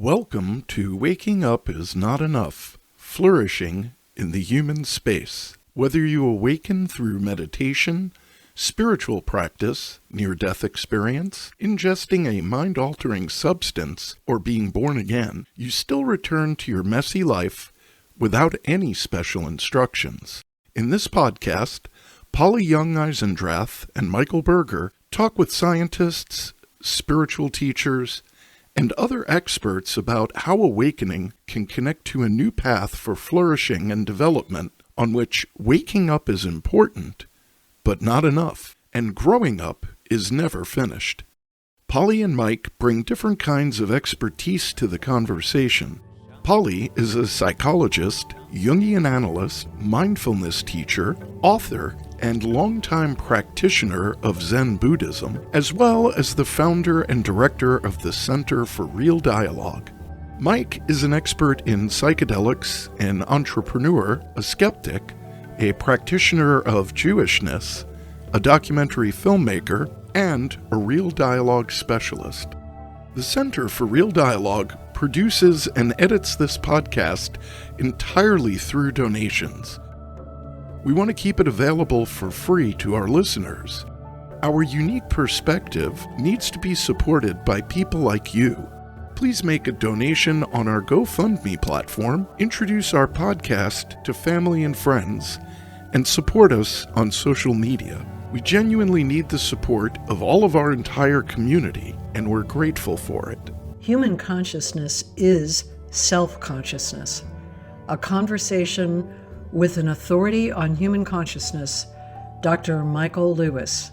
Welcome to Waking Up is Not Enough, Flourishing in the Human Space. Whether you awaken through meditation, spiritual practice, near-death experience, ingesting a mind-altering substance, or being born again, you still return to your messy life without any special instructions. In this podcast, Polly Young-Eisendrath and Michael Berger talk with scientists, spiritual teachers, and other experts about how awakening can connect to a new path for flourishing and development on which waking up is important, but not enough, and growing up is never finished. Polly and Mike bring different kinds of expertise to the conversation. Polly is a psychologist, Jungian analyst, mindfulness teacher, author, and longtime practitioner of Zen Buddhism, as well as the founder and director of the Center for Real Dialogue. Mike is an expert in psychedelics, an entrepreneur, a skeptic, a practitioner of Jewishness, a documentary filmmaker, and a real dialogue specialist. The Center for Real Dialogue produces and edits this podcast entirely through donations. We want to keep it available for free to our listeners. Our unique perspective needs to be supported by people like you. Please make a donation on our GoFundMe platform, introduce our podcast to family and friends, and support us on social media. We genuinely need the support of all of our entire community, and we're grateful for it. Human consciousness is self-consciousness, a conversation with an authority on human consciousness, Dr. Michael Lewis.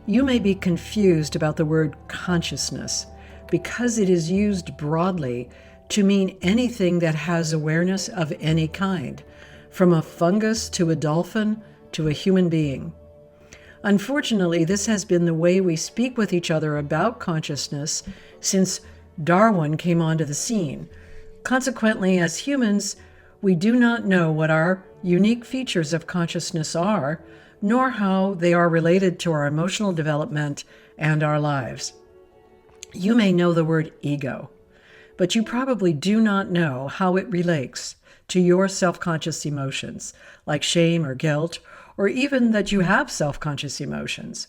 You may be confused about the word consciousness because it is used broadly to mean anything that has awareness of any kind, from a fungus to a dolphin to a human being. Unfortunately, this has been the way we speak with each other about consciousness since Darwin came onto the scene. Consequently, as humans, we do not know what our unique features of consciousness are, nor how they are related to our emotional development and our lives. You may know the word ego, but you probably do not know how it relates to your self-conscious emotions, like shame or guilt, or even that you have self-conscious emotions.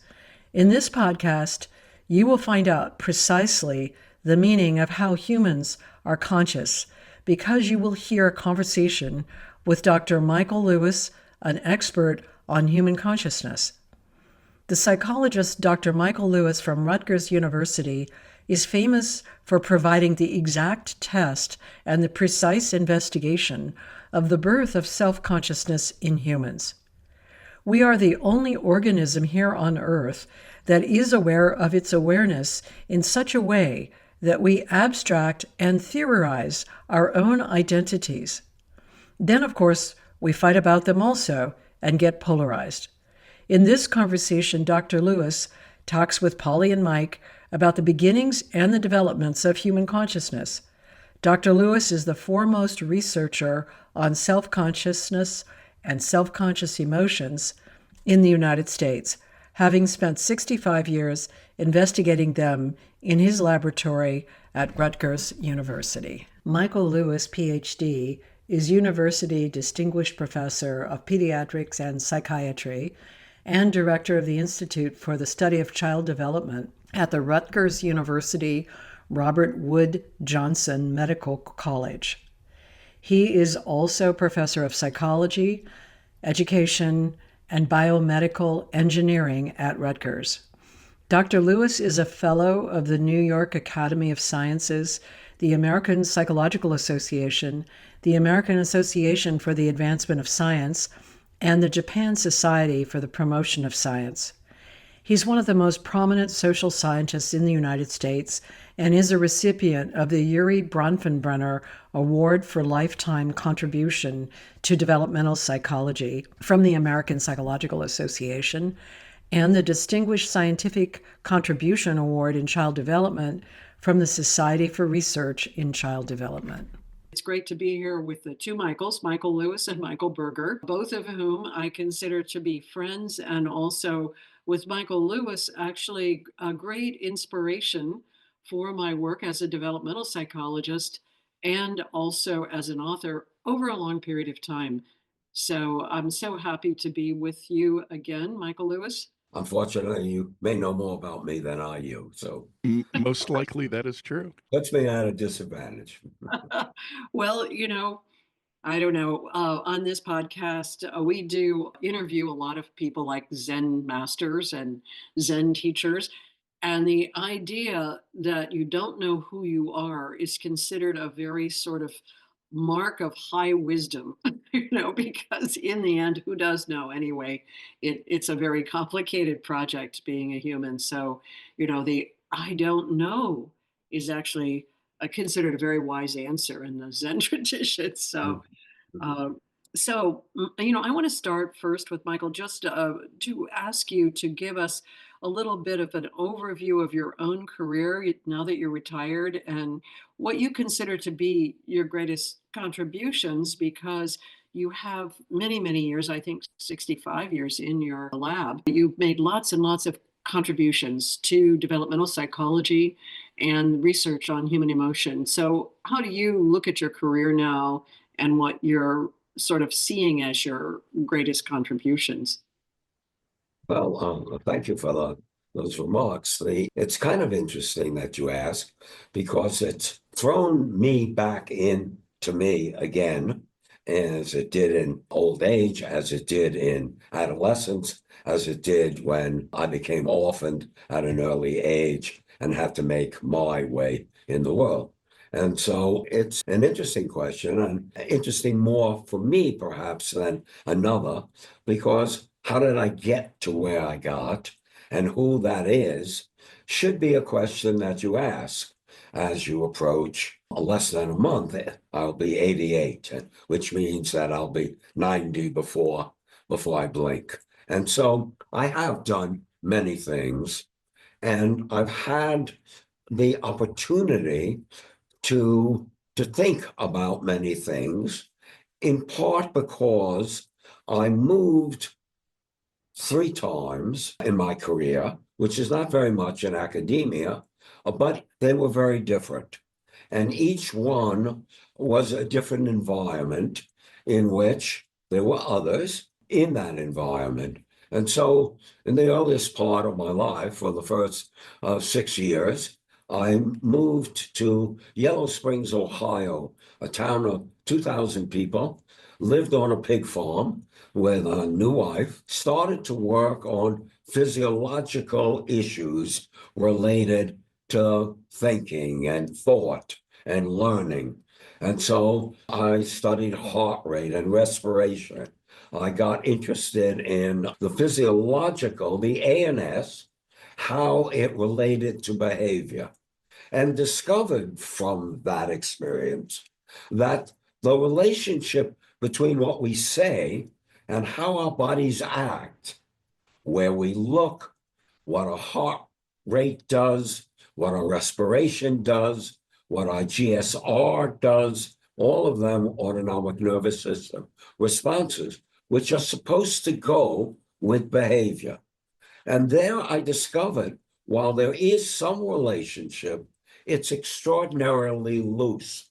In this podcast, you will find out precisely the meaning of how humans are conscious, because you will hear a conversation with Dr. Michael Lewis, an expert on human consciousness. The psychologist Dr. Michael Lewis from Rutgers University is famous for providing the exact test and the precise investigation of the birth of self-consciousness in humans. We are the only organism here on Earth that is aware of its awareness in such a way that we abstract and theorize our own identities. Then, of course, we fight about them also and get polarized. In this conversation, Dr. Lewis talks with Polly and Mike about the beginnings and the developments of human consciousness. Dr. Lewis is the foremost researcher on self-consciousness and self-conscious emotions in the United States, having spent 65 years investigating them in his laboratory at Rutgers University. Michael Lewis, PhD, is University Distinguished Professor of Pediatrics and Psychiatry and Director of the Institute for the Study of Child Development at the Rutgers University Robert Wood Johnson Medical College. He is also Professor of Psychology, Education, and Biomedical Engineering at Rutgers. Dr. Lewis is a Fellow of the New York Academy of Sciences, the American Psychological Association, the American Association for the Advancement of Science, and the Japan Society for the Promotion of Science. He's one of the most prominent social scientists in the United States and is a recipient of the Yuri Bronfenbrenner Award for Lifetime Contribution to Developmental Psychology from the American Psychological Association and the Distinguished Scientific Contribution Award in Child Development from the Society for Research in Child Development. It's great to be here with the two Michaels, Michael Lewis and Michael Berger, both of whom I consider to be friends, and also with Michael Lewis, actually a great inspiration for my work as a developmental psychologist and also as an author over a long period of time. So I'm so happy to be with you again, Michael Lewis. Unfortunately, you may know more about me than I you, so Most likely that is true. puts me at a disadvantage. Well, I don't know. On this podcast, we do interview a lot of people like Zen masters and Zen teachers. And the idea that you don't know who you are is considered a very sort of mark of high wisdom, because in the end, who does know anyway? It's a very complicated project being a human. So, the I don't know is actually considered a very wise answer in the Zen tradition. So, um, I want to start first with Michael, just to ask you to give us a little bit of an overview of your own career now that you're retired and what you consider to be your greatest contributions, because you have many, many years, I think 65 years in your lab. You've made lots and lots of contributions to developmental psychology and research on human emotion. So, how do you look at your career now and what you're sort of seeing as your greatest contributions? Well, thank you for those remarks. It's kind of interesting that you ask because it's thrown me back into me again, as it did in old age, as it did in adolescence, as it did when I became orphaned at an early age and had to make my way in the world. And so it's an interesting question, and interesting more for me perhaps than another, because how did I get to where I got and who that is should be a question that you ask as you approach less than a month. I'll be 88, which means that I'll be 90 before I blink. And so I have done many things, and I've had the opportunity to think about many things, in part because I moved 3 times in my career, which is not very much in academia, but they were very different. And each one was a different environment in which there were others in that environment. And so in the earliest part of my life, for the first 6 years, I moved to Yellow Springs, Ohio, a town of 2,000 people, lived on a pig farm with a new wife, started to work on physiological issues related to thinking and thought and learning. And so I studied heart rate and respiration. I got interested in the physiological, the ANS, how it related to behavior, and discovered from that experience that the relationship between what we say and how our bodies act, where we look, what our heart rate does, what our respiration does, what our GSR does, all of them autonomic nervous system responses, which are supposed to go with behavior. And there I discovered, while there is some relationship, it's extraordinarily loose.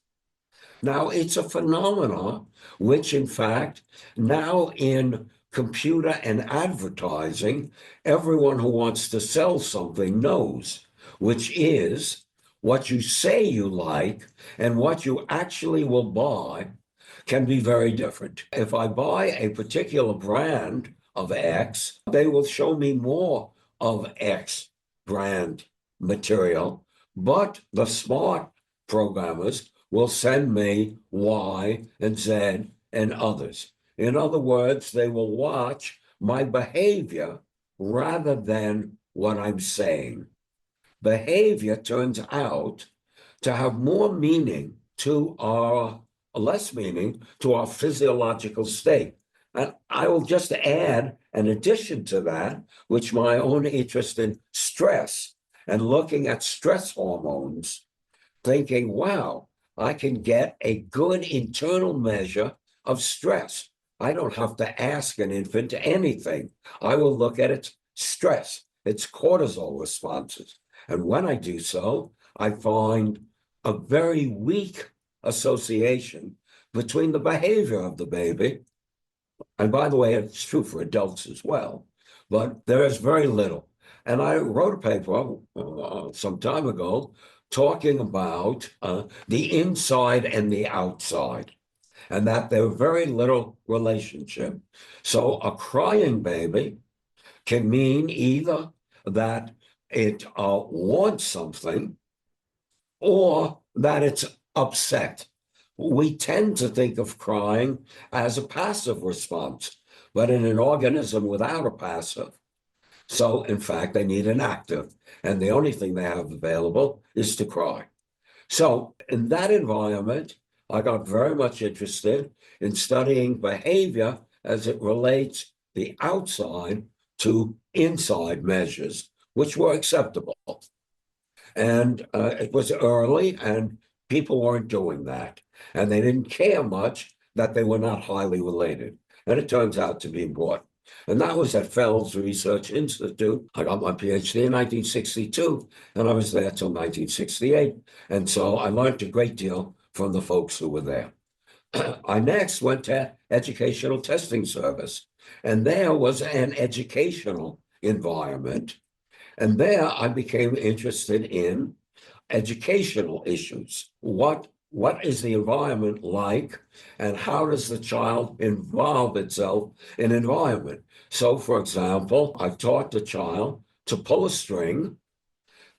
Now, it's a phenomenon which, in fact, now in computer and advertising, everyone who wants to sell something knows, which is what you say you like and what you actually will buy can be very different. If I buy a particular brand of X, they will show me more of X brand material, but the smart programmers will send me Y and Z and others. In other words, they will watch my behavior rather than what I'm saying. Behavior turns out to have more meaning to our, less meaning to our physiological state. And I will just add an addition to that, which my own interest in stress and looking at stress hormones, thinking, wow, I can get a good internal measure of stress. I don't have to ask an infant anything. I will look at its stress, its cortisol responses. And when I do so, I find a very weak association between the behavior of the baby. And by the way, it's true for adults as well, but there is very little. And I wrote a paper some time ago talking about the inside and the outside, and that there's very little relationship. So a crying baby can mean either that it wants something or that it's upset. We tend to think of crying as a passive response, but in an organism without a passive, so in fact, they need an active, and the only thing they have available is to cry. So in that environment, I got very much interested in studying behavior as it relates the outside to inside measures, which were acceptable. And it was early, and people weren't doing that. And they didn't care much that they were not highly related. And it turns out to be important. And that was at Fels Research Institute. I got my PhD in 1962, and I was there till 1968. And so I learned a great deal from the folks who were there. I next went to Educational Testing Service, and there was an educational environment. And there I became interested in educational issues. What is the environment like, and how does the child involve itself in environment? So, for example, I taught the child to pull a string,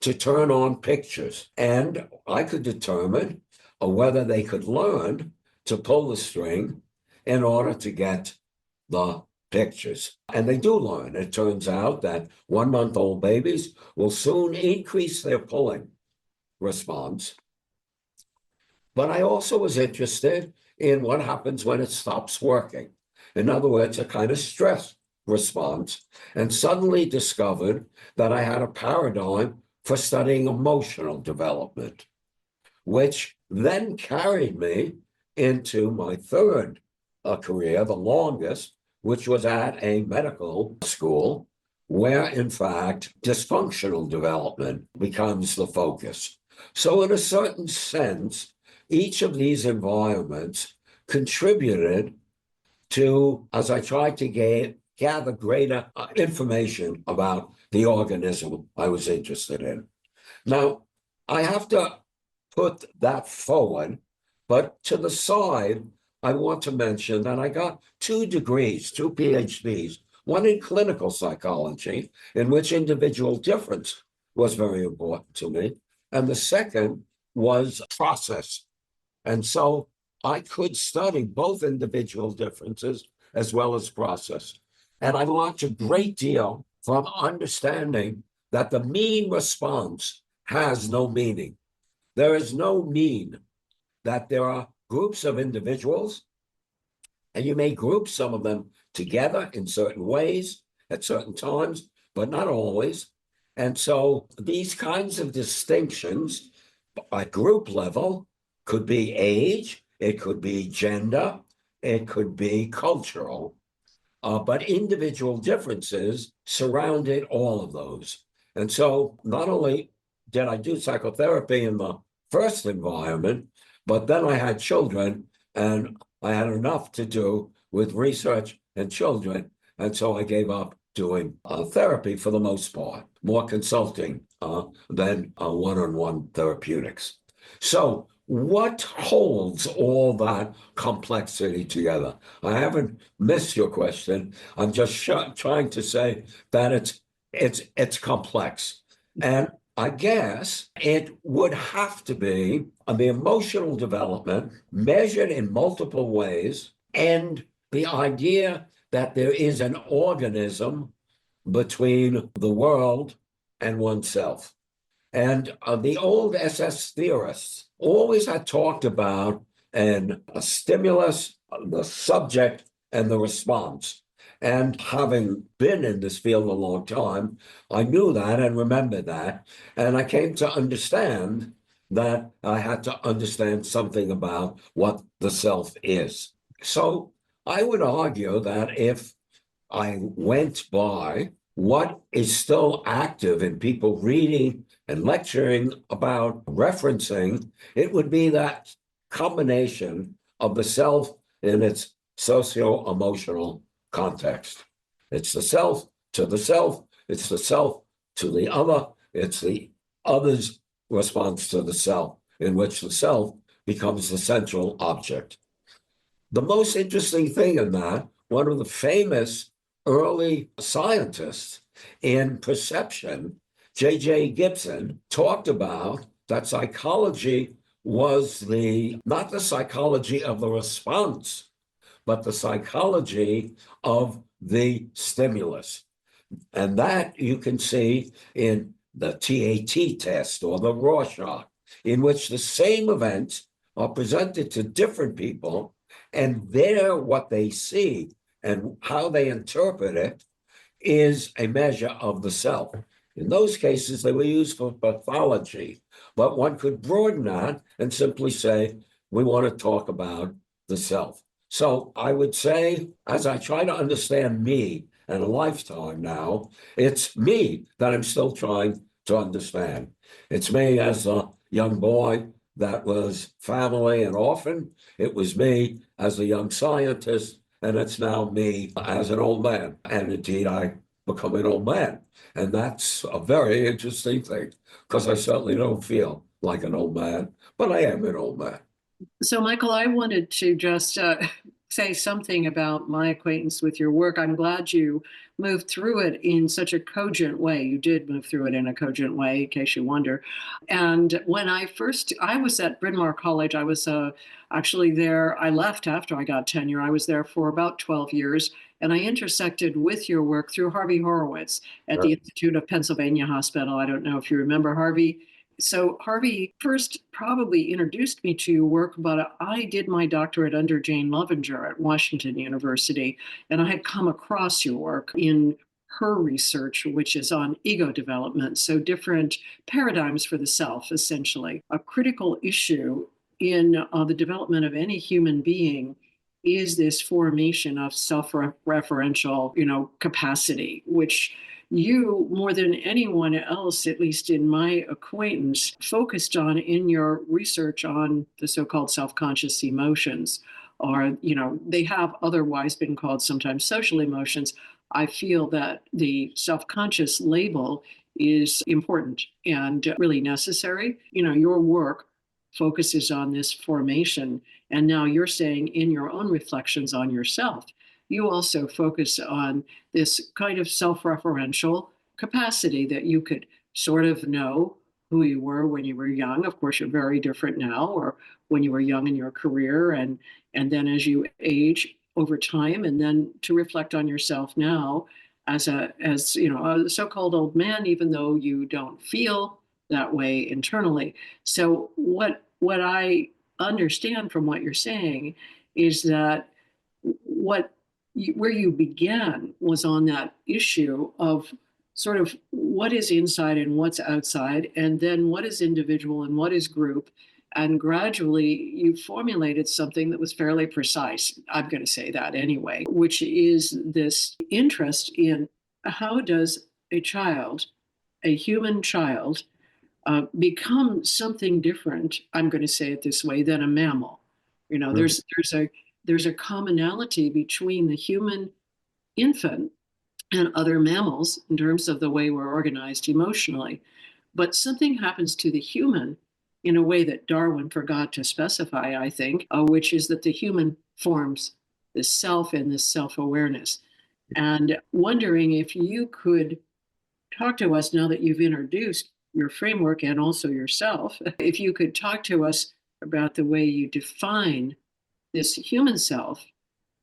to turn on pictures, and I could determine whether they could learn to pull the string in order to get the pictures. And they do learn. It turns out that 1-month-old babies will soon increase their pulling response. But I also was interested in what happens when it stops working. In other words, a kind of stress response, and suddenly discovered that I had a paradigm for studying emotional development, which then carried me into my third career, the longest, which was at a medical school, where in fact dysfunctional development becomes the focus. So in a certain sense, each of these environments contributed to, as I tried to gather greater information about the organism I was interested in. Now, I have to put that forward, but to the side, I want to mention that I got 2 degrees, 2 PhDs, one in clinical psychology, in which individual difference was very important to me, and the second was process. And so I could study both individual differences as well as process. And I learned a great deal from understanding that the mean response has no meaning. There is no mean, that there are groups of individuals, and you may group some of them together in certain ways at certain times, but not always. And so these kinds of distinctions at group level could be age, it could be gender, it could be cultural, but individual differences surrounded all of those. And so not only did I do psychotherapy in the first environment, but then I had children, and I had enough to do with research and children. And so I gave up doing therapy for the most part, more consulting than one-on-one therapeutics. So what holds all that complexity together? I haven't missed your question. I'm just trying to say that it's complex. And I guess it would have to be the emotional development measured in multiple ways, and the idea that there is an organism between the world and oneself. And the old SS theorists always had talked about a stimulus, the subject, and the response. And having been in this field a long time, I knew that and remembered that. And I came to understand that I had to understand something about what the self is. So I would argue that if I went by what is still active in people reading and lecturing about referencing, it would be that combination of the self in its socio-emotional context. It's the self to the self, it's the self to the other, it's the other's response to the self, in which the self becomes the central object. The most interesting thing in that, one of the famous early scientists in perception, J.J. Gibson, talked about that psychology was not the psychology of the response, but the psychology of the stimulus. And that you can see in the TAT test or the Rorschach, in which the same events are presented to different people, and what they see and how they interpret it is a measure of the self. In those cases, they were used for pathology, but one could broaden that and simply say, we want to talk about the self. So I would say, as I try to understand me and a lifetime now, it's me that I'm still trying to understand. It's me as a young boy that was family and orphan. It was me as a young scientist, and it's now me as an old man. And indeed, I become an old man. And that's a very interesting thing, because I certainly don't feel like an old man, but I am an old man. So, Michael, I wanted to just say something about my acquaintance with your work. I'm glad you moved through it in such a cogent way. You did move through it in a cogent way, in case you wonder. And when I was at Bryn Mawr College. I was actually there. I left after I got tenure. I was there for about 12 years. And I intersected with your work through Harvey Horowitz at the Institute of Pennsylvania Hospital. I don't know if you remember Harvey. So Harvey first probably introduced me to your work, but I did my doctorate under Jane Lovinger at Washington University, and I had come across your work in her research, which is on ego development, so different paradigms for the self, essentially. A critical issue in the development of any human being is this formation of self-referential, capacity, which you, more than anyone else, at least in my acquaintance, focused on in your research on the so-called self-conscious emotions, or, they have otherwise been called sometimes social emotions. I feel that the self-conscious label is important and really necessary. Your work focuses on this formation, and now you're saying in your own reflections on yourself, you also focus on this kind of self-referential capacity that you could sort of know who you were when you were young. Of course, you're very different now, or when you were young in your career, and then as you age over time, and then to reflect on yourself now as a so-called old man, even though you don't feel that way internally. So what I understand from what you're saying is that where you began was on that issue of sort of what is inside and what's outside, and then what is individual and what is group. And gradually you formulated something that was fairly precise. I'm going to say that anyway, which is this interest in how does a human child, become something different, I'm going to say it this way, than a mammal. There's a commonality between the human infant and other mammals in terms of the way we're organized emotionally. But something happens to the human in a way that Darwin forgot to specify, I think, which is that the human forms this self and this self-awareness. And wondering if you could talk to us, now that you've introduced your framework and also yourself, if you could talk to us about the way you define this human self,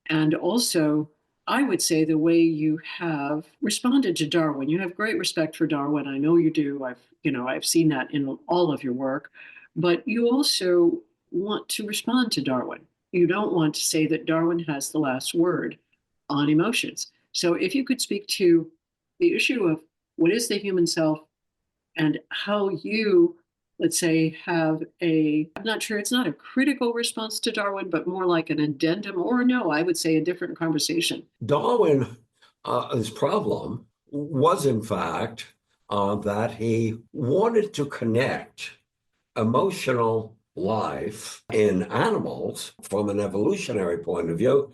and also, I would say, the way you have responded to Darwin. You have great respect for Darwin. I know you do. I've seen that in all of your work, but you also want to respond to Darwin. You don't want to say that Darwin has the last word on emotions. So if you could speak to the issue of what is the human self and how you, let's say, have I'm not sure, it's not a critical response to Darwin, but more like an addendum, or no, I would say a different conversation. Darwin's problem was, in fact, that he wanted to connect emotional life in animals from an evolutionary point of view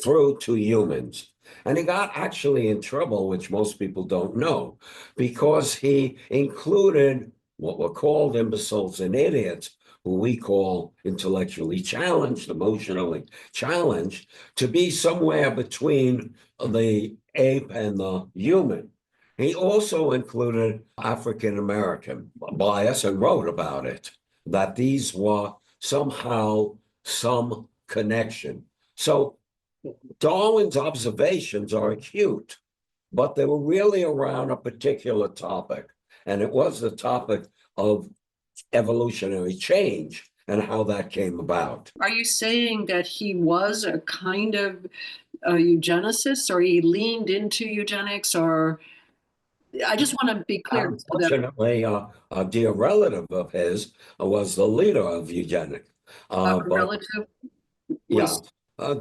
through to humans. And he got actually in trouble, which most people don't know, because he included what were called imbeciles and idiots, who we call intellectually challenged, emotionally challenged, to be somewhere between the ape and the human. He also included African American bias and wrote about it, that these were somehow some connection. So Darwin's observations are acute, but they were really around a particular topic. And it was the topic of evolutionary change and how that came about. Are you saying that he was a kind of a eugenicist, or he leaned into eugenics, or I just want to be clear so that Unfortunately, a dear relative of his was the leader of eugenics. a But relative yeah, was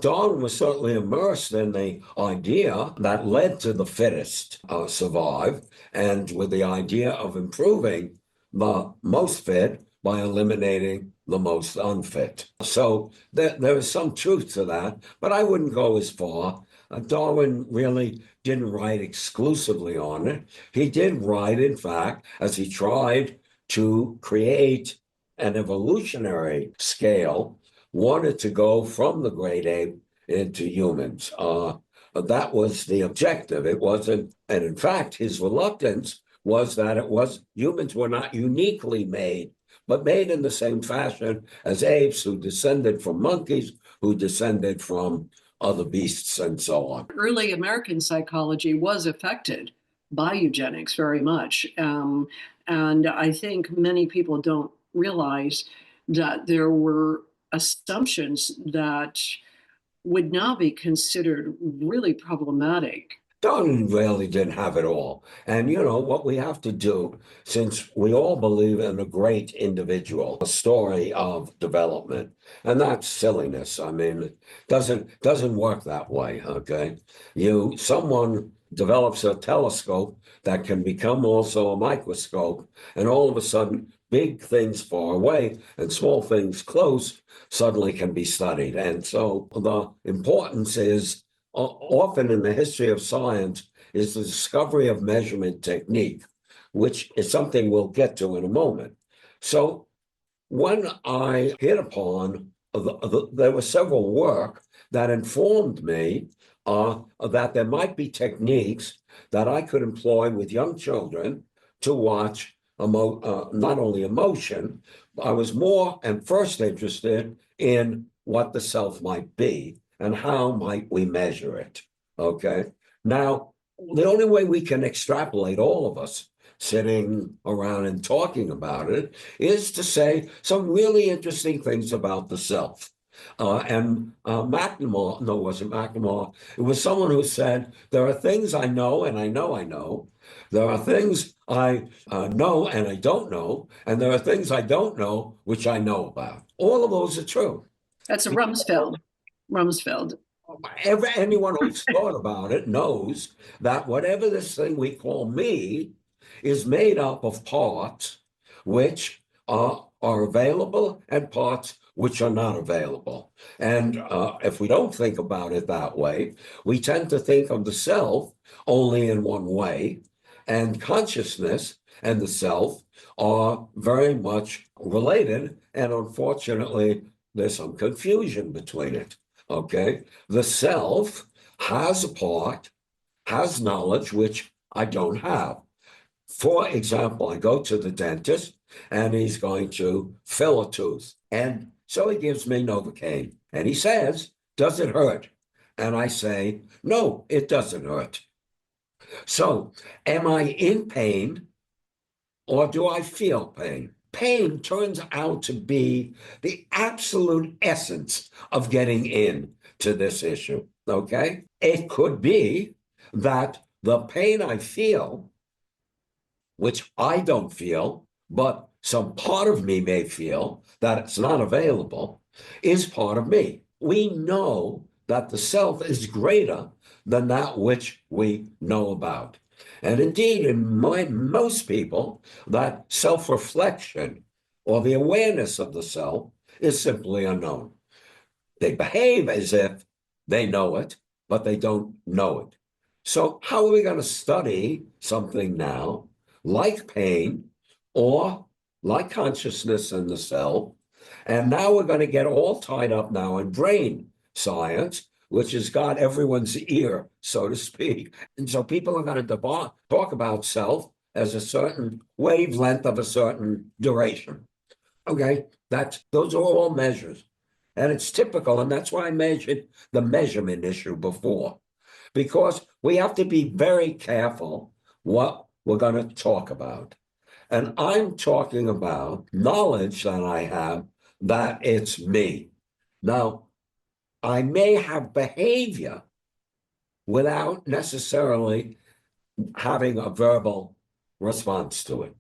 Darwin was certainly immersed in the idea that led to the fittest survive, and with the idea of improving the most fit by eliminating the most unfit. So there is some truth to that, but I wouldn't go as far. Darwin really didn't write exclusively on it. He did write, in fact, as he tried to create an evolutionary scale, wanted to go from the great ape into humans. That was the objective. It wasn't, and in fact, his reluctance was that humans were not uniquely made, but made in the same fashion as apes, who descended from monkeys, who descended from other beasts, and so on. early American psychology was affected by eugenics very much. And I think many people don't realize that there were assumptions that would now be considered really problematic. Darwin really didn't have it all. And what we have to do, since we all believe in a great individual, a story of development, and that's silliness. I mean, it doesn't work that way, okay? Someone develops a telescope that can become also a microscope, and all of a sudden, big things far away and small things close suddenly can be studied. And so the importance is, often in the history of science, is the discovery of measurement technique, which is something we'll get to in a moment. So when I hit upon, there were several work that informed me that there might be techniques that I could employ with young children to watch not only emotion. I was more and first interested in what the self might be and how might we measure it. Okay. Now, the only way we can extrapolate, all of us sitting around and talking about it, is to say some really interesting things about the self. And McNamara, no, it wasn't McNamara. It was someone who said, there are things I know and I know I know. There are things I know and I don't know. And there are things I don't know, which I know about. All of those are true. That's a Rumsfeld. Anyone who's thought about it knows that whatever this thing we call me is made up of parts which are available and parts which are not available. And if we don't think about it that way, we tend to think of the self only in one way. And consciousness and the self are very much related. And unfortunately, there's some confusion between it. Okay. The self has a part, has knowledge, which I don't have. For example, I go to the dentist and he's going to fill a tooth. And so he gives me Novocaine and he says, does it hurt? And I say, no, it doesn't hurt. So am I in pain or do I feel pain? Pain turns out to be the absolute essence of getting into this issue, okay? It could be that the pain I feel, which I don't feel, but some part of me may feel that it's not available, is part of me. We know that the self is greater than that which we know about. And indeed, in most people, that self-reflection or the awareness of the self is simply unknown. They behave as if they know it, but they don't know it. So how are we going to study something now like pain or like consciousness in the self? And now we're going to get all tied up now in brain science, which has got everyone's ear, so to speak. And so people are going to talk about self as a certain wavelength of a certain duration. Okay, those are all measures. And it's typical, and that's why I mentioned the measurement issue before, because we have to be very careful what we're going to talk about. And I'm talking about knowledge that I have that it's me. Now, I may have behavior without necessarily having a verbal response to it.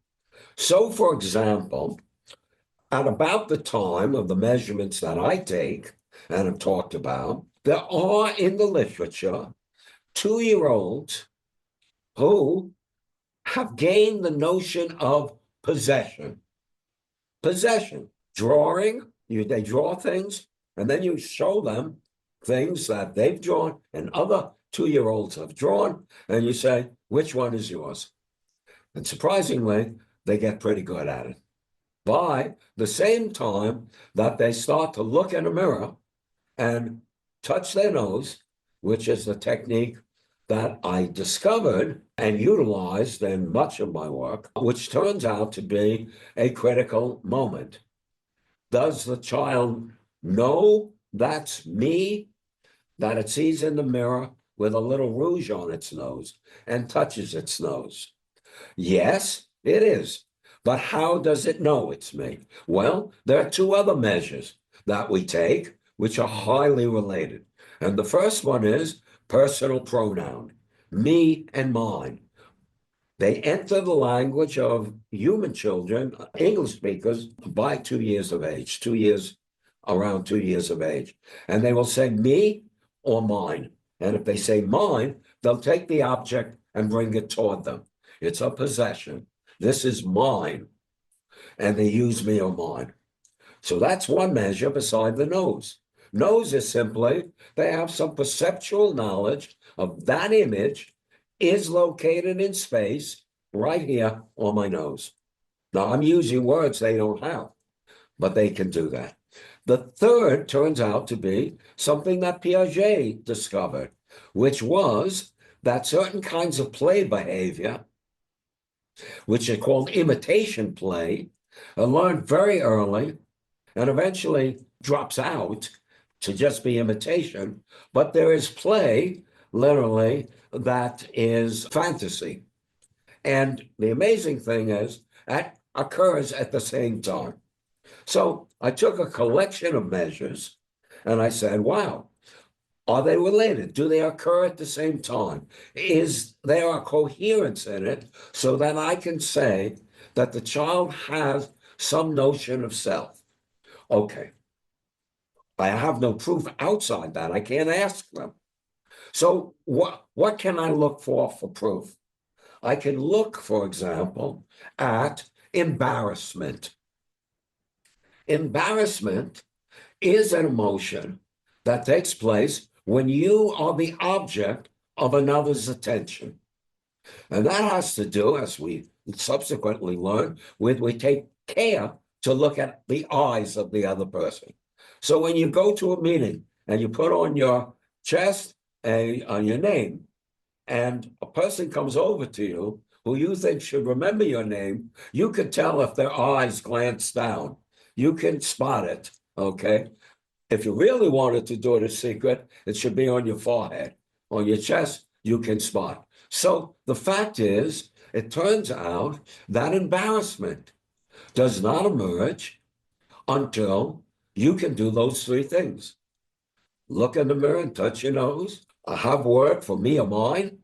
So, for example, at about the time of the measurements that I take and have talked about, there are in the literature 2-year-olds who have gained the notion of possession. Possession, drawing, they draw things, and then you show them things that they've drawn and other 2-year-olds have drawn, and you say, which one is yours? And surprisingly, they get pretty good at it. By the same time that they start to look in a mirror and touch their nose, which is the technique that I discovered and utilized in much of my work, which turns out to be a critical moment. Does the child know that's me, that it sees in the mirror with a little rouge on its nose and touches its nose? Yes, it is. But how does it know it's me? Well, there are 2 other measures that we take, which are highly related. And the first one is personal pronoun, me and mine. They enter the language of human children, English speakers, by 2 years of age, around 2 years of age. And they will say me or mine. And if they say mine, they'll take the object and bring it toward them. It's a possession. This is mine. And they use me or mine. So that's one measure beside the nose. Nose is simply, they have some perceptual knowledge of that image is located in space right here on my nose. Now I'm using words they don't have, but they can do that. The third turns out to be something that Piaget discovered, which was that certain kinds of play behavior, which are called imitation play, are learned very early and eventually drops out to just be imitation. But there is play, literally, that is fantasy. And the amazing thing is that occurs at the same time. So I took a collection of measures and I said, wow, are they related? Do they occur at the same time? Is there a coherence in it so that I can say that the child has some notion of self? Okay. I have no proof outside that. I can't ask them. So what can I look for proof? I can look, for example, at embarrassment. Embarrassment is an emotion that takes place when you are the object of another's attention. And that has to do, as we subsequently learn, with we take care to look at the eyes of the other person. So when you go to a meeting and you put on your chest on your name, and a person comes over to you who you think should remember your name, you can tell if their eyes glance down. You can spot it, okay? If you really wanted to do it in secret, it should be on your forehead. On your chest, you can spot. So the fact is, it turns out that embarrassment does not emerge until you can do those 3 things. Look in the mirror and touch your nose, have word for me or mine,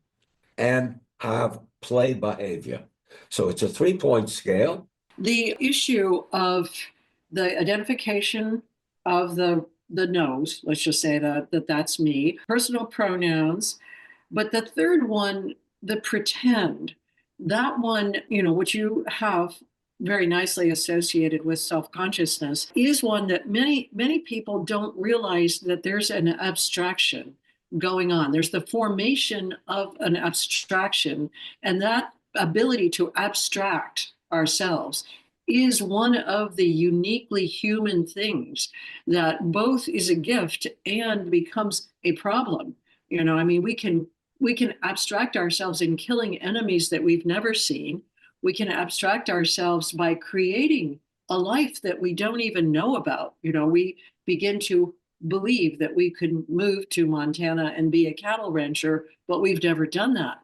and have play behavior. So it's a 3-point scale. The issue of the identification of the nose, let's just say that's me, personal pronouns. But the third one the pretend, that one, which you have very nicely associated with self-consciousness, is one that many people don't realize that there's an abstraction going on. There's the formation of an abstraction, and that ability to abstract ourselves is one of the uniquely human things that both is a gift and becomes a problem. I mean, we can abstract ourselves in killing enemies that we've never seen. We can abstract ourselves by creating a life that we don't even know about. We begin to believe that we could move to Montana and be a cattle rancher, but we've never done that.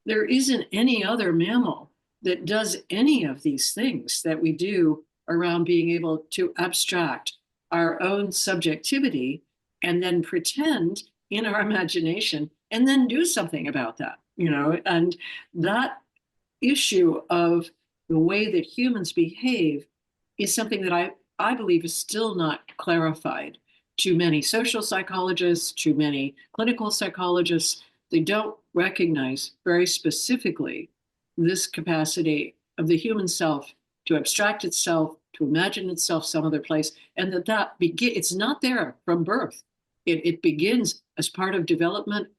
There isn't any other mammal that does any of these things that we do around being able to abstract our own subjectivity and then pretend in our imagination and then do something about that, and that issue of the way that humans behave is something that I believe is still not clarified to many social psychologists, to many clinical psychologists. They don't recognize very specifically this capacity of the human self to abstract itself, to imagine itself some other place, and it's not there from birth. It begins as part of development,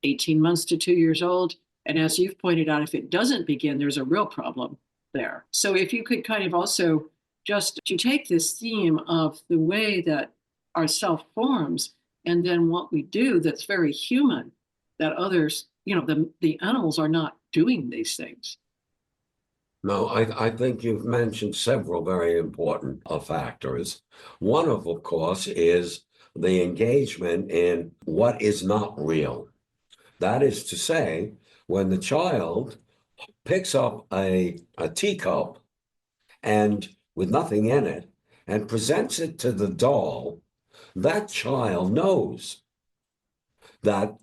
18 months to 2 years old. And as you've pointed out, if it doesn't begin, there's a real problem there. So if you could kind of also just to take this theme of the way that our self forms and then what we do that's very human, that others, the animals are not doing these things. No, I think you've mentioned several very important factors. One of course, is the engagement in what is not real. That is to say, when the child picks up a teacup and with nothing in it and presents it to the doll, that child knows that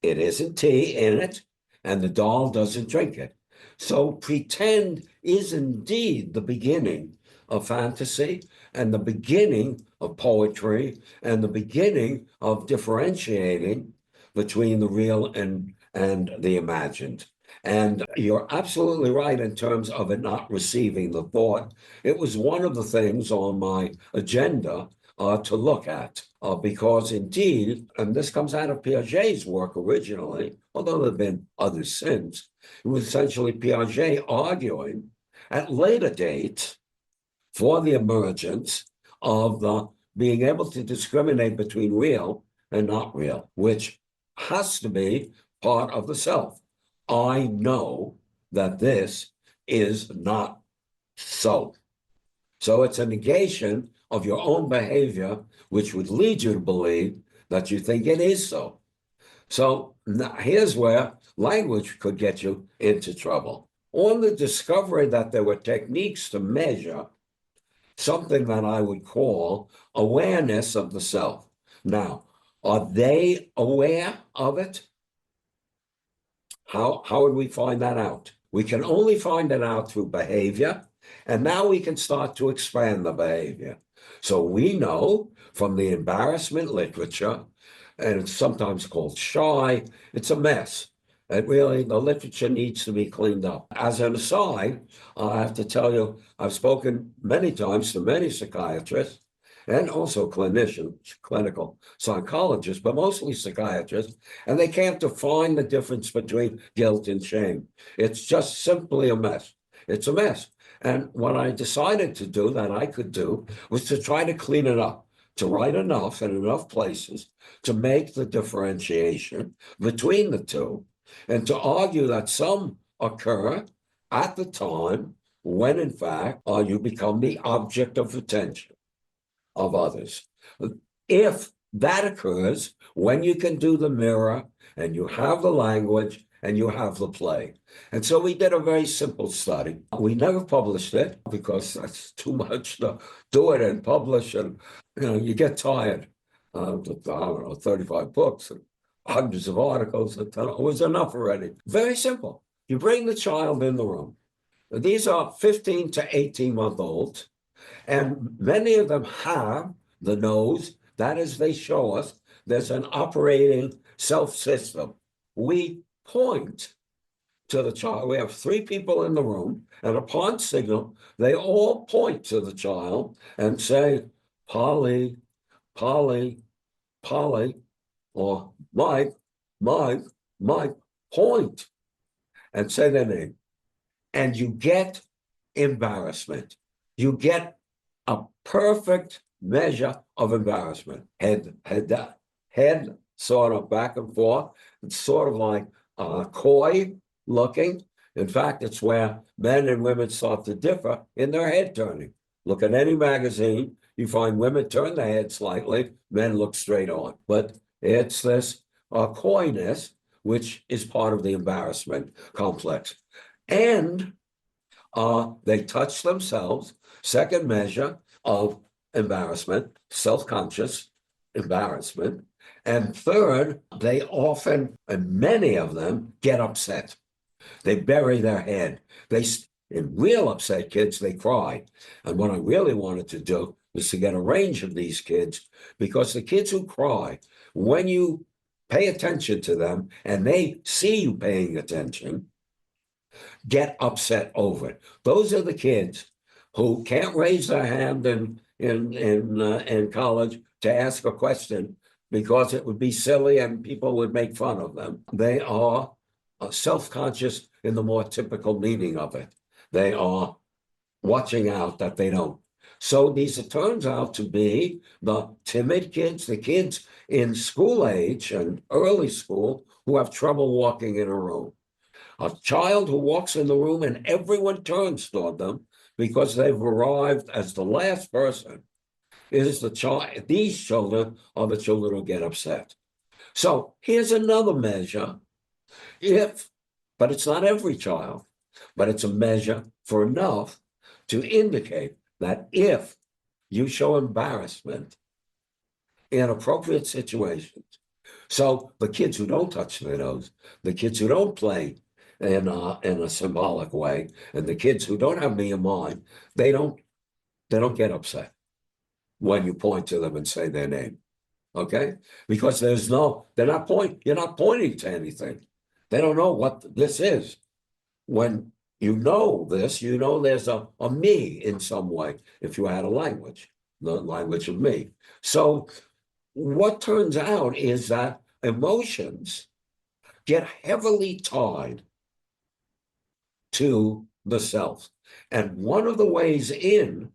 it isn't tea in it and the doll doesn't drink it. So pretend is indeed the beginning of fantasy and the beginning of poetry and the beginning of differentiating between the real and the imagined. And you're absolutely right in terms of it not receiving the thought. It was one of the things on my agenda to look at, because indeed, and this comes out of Piaget's work originally, although there have been others since, it was essentially Piaget arguing at later dates for the emergence of the being able to discriminate between real and not real, which has to be part of the self. I know that this is not so. So it's a negation of your own behavior, which would lead you to believe that you think it is so. So here's where language could get you into trouble. On the discovery that there were techniques to measure something that I would call awareness of the self. Now, are they aware of it? How would we find that out? We can only find it out through behavior, and now we can start to expand the behavior. So we know from the embarrassment literature, and it's sometimes called shy, it's a mess. And really, the literature needs to be cleaned up. As an aside, I have to tell you, I've spoken many times to many psychiatrists and also clinicians, clinical psychologists, but mostly psychiatrists, and they can't define the difference between guilt and shame. It's just simply a mess. It's a mess. And what I decided to do that I could do was to try to clean it up, to write enough in enough places to make the differentiation between the two, and to argue that some occur at the time when, in fact, you become the object of attention of others. If that occurs when you can do the mirror and you have the language and you have the play. And so we did a very simple study. We never published it because that's too much to do it and publish, and you get tired. I don't know, 35 books and hundreds of articles. It was enough already. Very simple. You bring the child in the room. These are 15 to 18-month-olds, and many of them have the nose. That is, they show us there's an operating self system. We point to the child. We have three people in the room, and upon signal, they all point to the child and say, Polly, Polly, Polly, or Mike, Mike, Mike, point, and say their name. And you get embarrassment. You get a perfect measure of embarrassment. Head sort of back and forth. It's sort of like coy looking. In fact, it's where men and women start to differ in their head turning. Look at any magazine, you find women turn their head slightly, men look straight on. But it's this coyness, which is part of the embarrassment complex. And they touch themselves, second measure of embarrassment, self-conscious embarrassment. And third, they often, and many of them, get upset. They bury their head. In real upset kids, they cry. And what I really wanted to do was to get a range of these kids, because the kids who cry, when you pay attention to them and they see you paying attention, get upset over it. Those are the kids who can't raise their hand in college to ask a question because it would be silly and people would make fun of them. They are self-conscious in the more typical meaning of it. They are watching out that they don't. So these turns out to be the timid kids, the kids in school age and early school who have trouble walking in a room. A child who walks in the room and everyone turns toward them because they've arrived as the last person is the child. These children are the children who get upset. So here's another measure. But it's not every child, but it's a measure for enough to indicate that if you show embarrassment in appropriate situations, so the kids who don't touch their nose, the kids who don't play in a symbolic way, and the kids who don't have me in mind, they don't get upset when you point to them and say their name, okay? Because you're not pointing to anything. They don't know what this is. When you know this, you know there's a me in some way, if you had a language, the language of me. So what turns out is that emotions get heavily tied to the self. And one of the ways in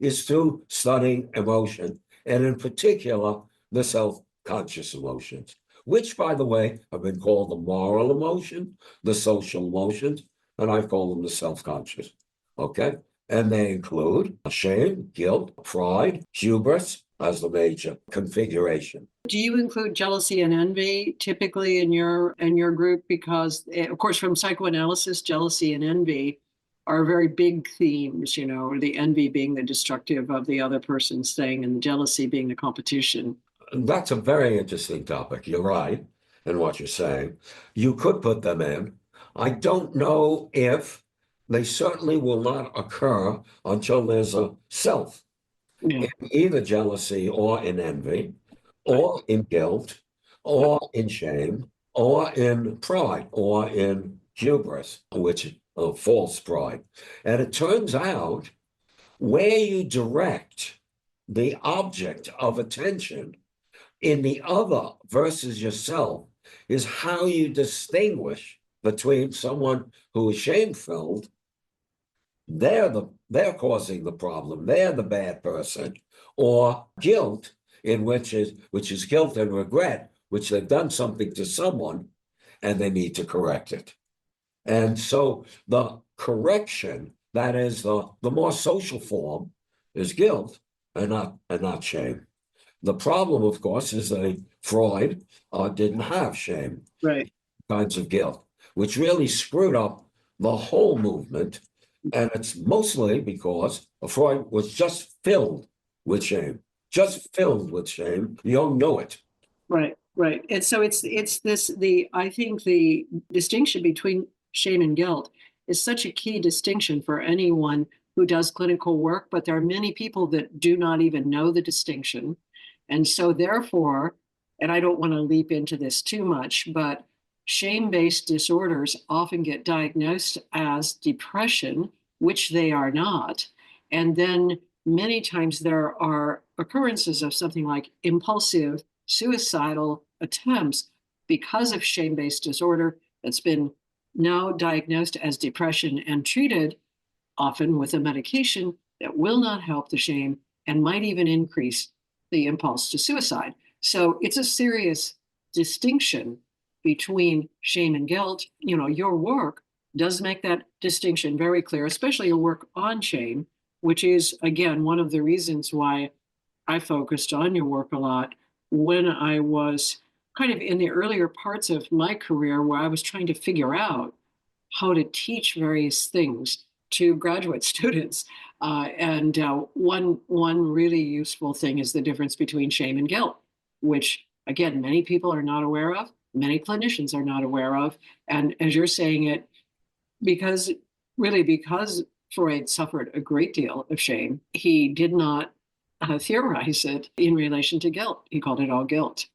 is through studying emotion, and in particular, the self-conscious emotions, which, by the way, have been called the moral emotion, the social emotions, and I've called them the self-conscious, okay? And they include shame, guilt, pride, hubris as the major configuration. Do you include jealousy and envy typically in your group? Because, of course, from psychoanalysis, jealousy and envy are very big themes, the envy being the destructive of the other person's thing and the jealousy being the competition. That's a very interesting topic. You're right in what you're saying. You could put them in. I don't know if they certainly will not occur until there's a self, in either jealousy or in envy, or in guilt, or in shame, or in pride, or in hubris, which is false pride. And it turns out where you direct the object of attention in the other versus yourself is how you distinguish between someone who is shame-filled, they're causing the problem, they're the bad person, or guilt, which is guilt and regret, which they've done something to someone and they need to correct it. And so the correction, that is the more social form, is guilt and not shame. The problem, of course, is that Freud didn't have shame, right? Kinds of guilt, which really screwed up the whole movement. And it's mostly because Freud was just filled with shame, Jung knew it. Right. And so it's this, I think the distinction between shame and guilt is such a key distinction for anyone who does clinical work, but there are many people that do not even know the distinction. And so therefore, and I don't want to leap into this too much, but Shame-based disorders often get diagnosed as depression, which they are not. And then many times there are occurrences of something like impulsive suicidal attempts because of shame-based disorder that's been now diagnosed as depression and treated often with a medication that will not help the shame and might even increase the impulse to suicide. So it's a serious distinction between shame and guilt. You know, your work does make that distinction very clear, especially your work on shame, which is, again, one of the reasons why I focused on your work a lot when I was kind of in the earlier parts of my career where I was trying to figure out how to teach various things to graduate students. One really useful thing is the difference between shame and guilt, which again many people are not aware of, many clinicians are not aware of, and as you're saying it, because Freud suffered a great deal of shame, he did not theorize it in relation to guilt. He called it all guilt.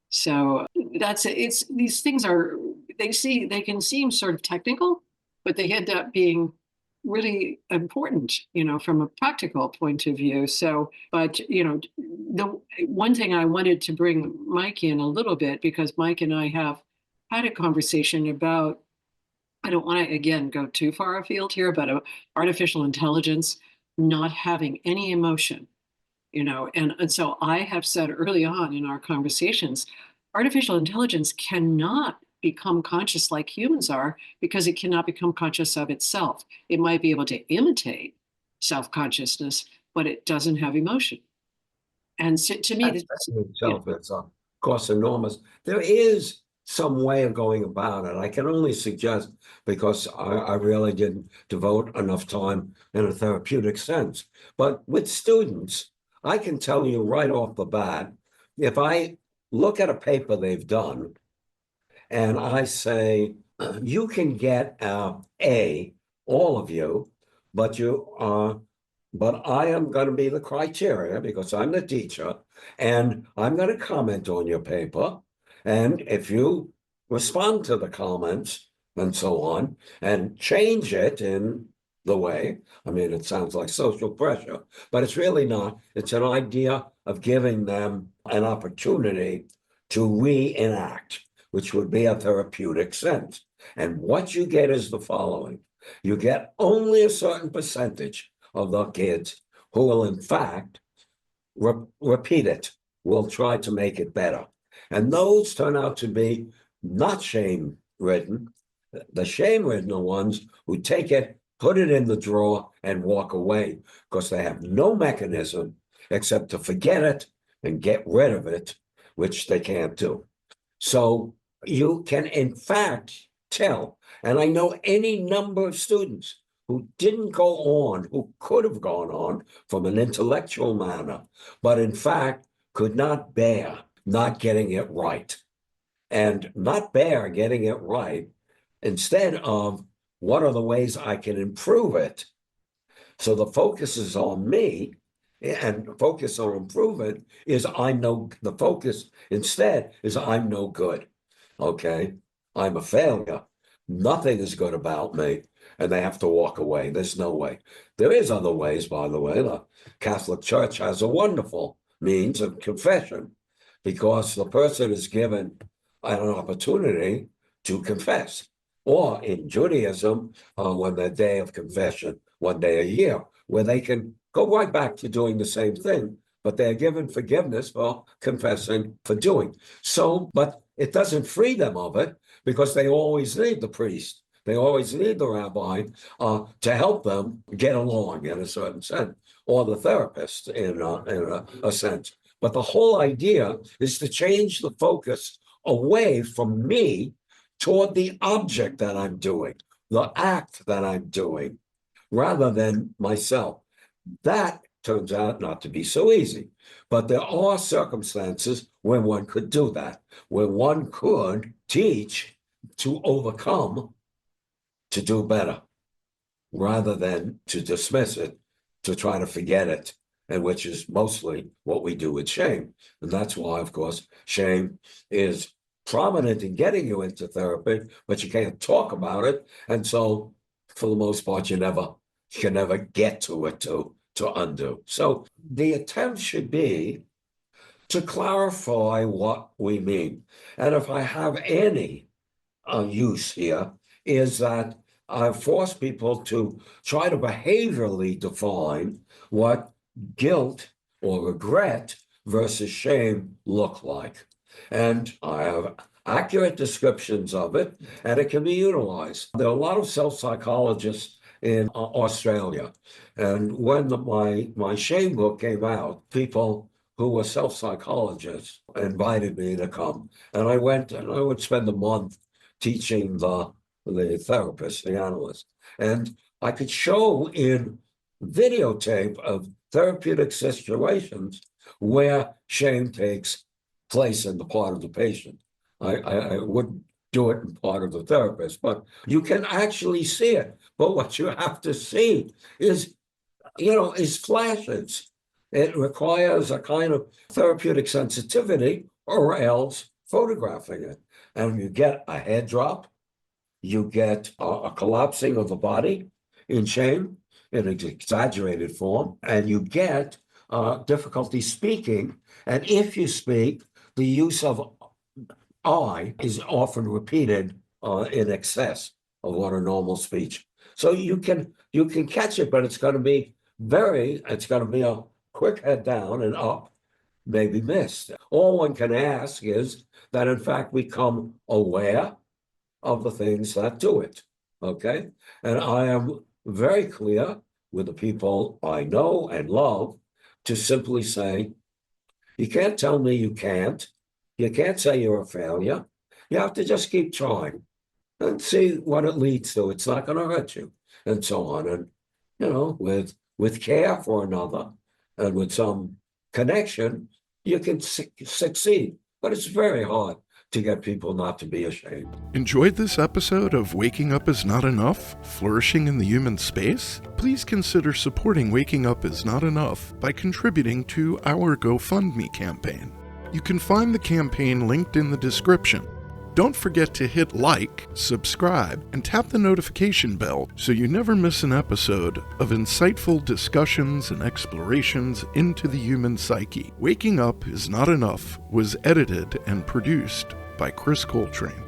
So it's these things are they can seem sort of technical, but they end up being really important, you know, from a practical point of view. So, but you know, the one thing I wanted to bring Mike in a little bit, because Mike and I have had a conversation about, I don't want to again go too far afield here, but artificial intelligence not having any emotion, you know, and so I have said early on in our conversations, artificial intelligence cannot become conscious like humans are because it cannot become conscious of itself. It might be able to imitate self-consciousness, but it doesn't have emotion. And so, to me, this itself is, of course, enormous. There is some way of going about it. I can only suggest, because I really didn't devote enough time in a therapeutic sense. But with students, I can tell you right off the bat, if I look at a paper they've done, and I say, you can get A, all of you, but I am going to be the criteria because I'm the teacher, and I'm going to comment on your paper. And if you respond to the comments and so on, and change it in the way, I mean, it sounds like social pressure, but it's really not. It's an idea of giving them an opportunity to reenact, which would be a therapeutic sense. And what you get is the following. You get only a certain percentage of the kids who will, in fact, repeat it, will try to make it better. And those turn out to be not shame-ridden. The shame-ridden are ones who take it, put it in the drawer, and walk away because they have no mechanism except to forget it and get rid of it, which they can't do. So you can, in fact, tell, and I know any number of students who didn't go on, who could have gone on from an intellectual manner, but in fact could not bear not getting it right. And not bear getting it right, instead of what are the ways I can improve it. So the focus is on me, and focus on improvement is the focus instead is I'm no good. Okay, I'm a failure. Nothing is good about me, and they have to walk away. There's no way. There is other ways, by the way. The Catholic Church has a wonderful means of confession because the person is given an opportunity to confess. Or in Judaism, on the day of confession, one day a year, where they can go right back to doing the same thing, but they're given forgiveness for confessing for doing. So, but it doesn't free them of it because they always need the priest. They always need the rabbi to help them get along in a certain sense, or the therapist in a sense. But the whole idea is to change the focus away from me toward the object that I'm doing, the act that I'm doing, rather than myself. That turns out not to be so easy. But there are circumstances where one could do that, where one could teach to overcome, to do better, rather than to dismiss it, to try to forget it, and which is mostly what we do with shame. And that's why, of course, shame is prominent in getting you into therapy, but you can't talk about it. And so for the most part, you can never get to it to undo. So the attempt should be to clarify what we mean. And if I have any use here, is that I force people to try to behaviorally define what guilt or regret versus shame look like. And I have accurate descriptions of it, and it can be utilized. There are a lot of self-psychologists in Australia. And when my shame book came out, people who were self-psychologists invited me to come. And I went, and I would spend a month teaching the therapist, the analyst. And I could show in videotape of therapeutic situations where shame takes place in the part of the patient. I wouldn't do it in part of the therapist, but you can actually see it. But what you have to see is flashes. It requires a kind of therapeutic sensitivity, or else photographing it. And you get a head drop, you get a collapsing of the body in shame in an exaggerated form, and you get difficulty speaking. And if you speak, the use of I is often repeated in excess of what a normal speech. So you can catch it, but it's going to be a quick head down and up, maybe missed. All one can ask is that, in fact, we become aware of the things that do it, okay? And I am very clear with the people I know and love to simply say, you can't tell me you can't. You can't say you're a failure. You have to just keep trying and see what it leads to. It's not going to hurt you, and so on. And, with care for another and with some connection, you can succeed. But it's very hard to get people not to be ashamed. Enjoyed this episode of Waking Up Is Not Enough? Flourishing in the Human Space? Please consider supporting Waking Up Is Not Enough by contributing to our GoFundMe campaign. You can find the campaign linked in the description. Don't forget to hit like, subscribe, and tap the notification bell so you never miss an episode of insightful discussions and explorations into the human psyche. Waking Up Is Not Enough was edited and produced by Chris Coltrane.